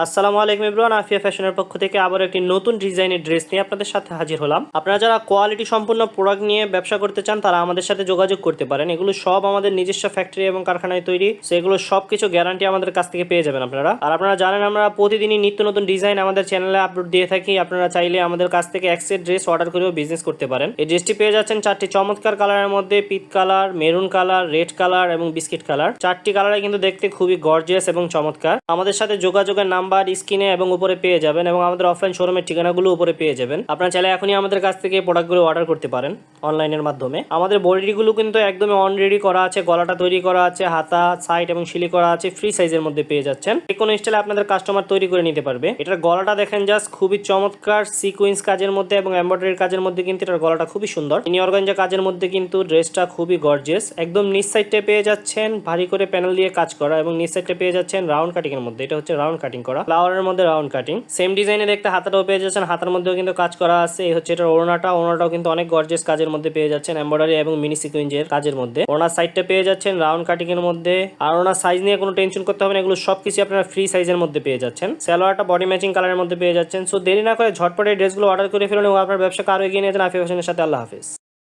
আসসালামু আলাইকুম এভরিওয়ান, আফিয়া ফ্যাশনের পক্ষ থেকে আবার একটি নতুন ডিজাইনের ড্রেস নিয়ে আপনাদের সাথে হাজির হলাম। আপনারা যারা কোয়ালিটি সম্পূর্ণ প্রোডাক্ট নিয়ে ব্যবসা করতে চান তারা আমাদের সাথে যোগাযোগ করতে পারেন। এগুলো সব আমাদের নিজস্ব ফ্যাক্টরি এবং কারখানায় তৈরি, সেগুলো সব কিছু গ্যারান্টি আমাদের কাছ থেকে পেয়ে যাবেন আপনারা। আর আপনারা জানেন আমরা প্রতিদিনই নিত্য নতুন ডিজাইন আমাদের চ্যানেলে আপলোড দিয়ে থাকি। আপনারা চাইলে আমাদের কাছ থেকে এক সেট ড্রেস অর্ডার করেও বিজনেস করতে পারেন। এই ড্রেসটি পেয়ে যাচ্ছেন চারটি চমৎকার কালারের মধ্যে, পিট colour, maroon colour, red colour এবং বিস্কিট কালার। চারটি কালারে কিন্তু দেখতে খুবই গর্জিয়াস এবং চমৎকার। আমাদের সাথে যোগাযোগের নাম্বার স্ক্রিনে এবং উপরে পেয়ে যাবেন এবং আমাদের অফলাইন শোরুমের ঠিকানাগুলো উপরে পেয়ে যাবেন। আপনারা চাইলে এখনই আমাদের কাছ থেকে প্রোডাক্টগুলো অর্ডার করতে পারেন অনলাইনের মাধ্যমে। আমাদের বডিগুলো কিন্তু একদমই অলরেডি করা আছে, গলাটা তৈরি করা আছে, হাতা, সাইড এবং শিলি করা আছে, ফ্রি সাইজের মধ্যে পেয়ে যাচ্ছেন। যে কোনো স্টাইলে আপনাদের কাস্টমার তৈরি করে নিতে পারবে। এটার গলাটা দেখেন জাস্ট, খুবই চমৎকার সিকোয়েন্স কাজের মধ্যে এবং এমব্রয়ডারির কাজের মধ্যে কিন্তু এটার গলাটা খুবই সুন্দর। মিনি অর্গানজা কাজের মধ্যে কিন্তু ড্রেসটা খুবই গর্জিয়াস। একদম নিচ সাইডটা পেয়ে যাচ্ছেন ভারী করে প্যানেল দিয়ে কাজ করা এবং নিচ সাইডটা পেয়ে যাচ্ছেন রাউন্ড কাটিং এর মধ্যে। এটা হচ্ছে রাউন্ড কাটিং করা, ফ্লাওয়ারের মধ্যে রাউন্ড কাটিং। সেম ডিজাইনে দেখতে হাতাটাও পেয়ে যাচ্ছেন, হাতার মধ্যেও কিন্তু কাজ করা আছে। এই হচ্ছে এটার ওড়নাটাও কিন্তু অনেক গর্জিয়াস কাজের মধ্যে পেয়ে যাচ্ছেন, এমব্রয়ডারি এবং মিনি সিকোয়েন্সের কাজের মধ্যে। ওড়নার সাইডটা পেয়ে যাচ্ছেন রাউন্ড কাটিং এর মধ্যে। আর ওড়নার সাইজ নিয়ে কোনো টেনশন করতে হবে না, এগুলো সবকিছু আপনারা ফ্রি সাইজের মধ্যে পেয়ে যাচ্ছেন। সালোয়ারটা বডি ম্যাচিং কালারের মধ্যে পেয়ে যাচ্ছেন। সো দেরি না করে ঝটপট এই ড্রেসগুলো অর্ডার করে ফেলুন এবং আপনার ব্যবসাকে আরো এগিয়ে নিয়ে যান আফিয়া ফ্যাশনের সাথে। আল্লাহ হাফেজ।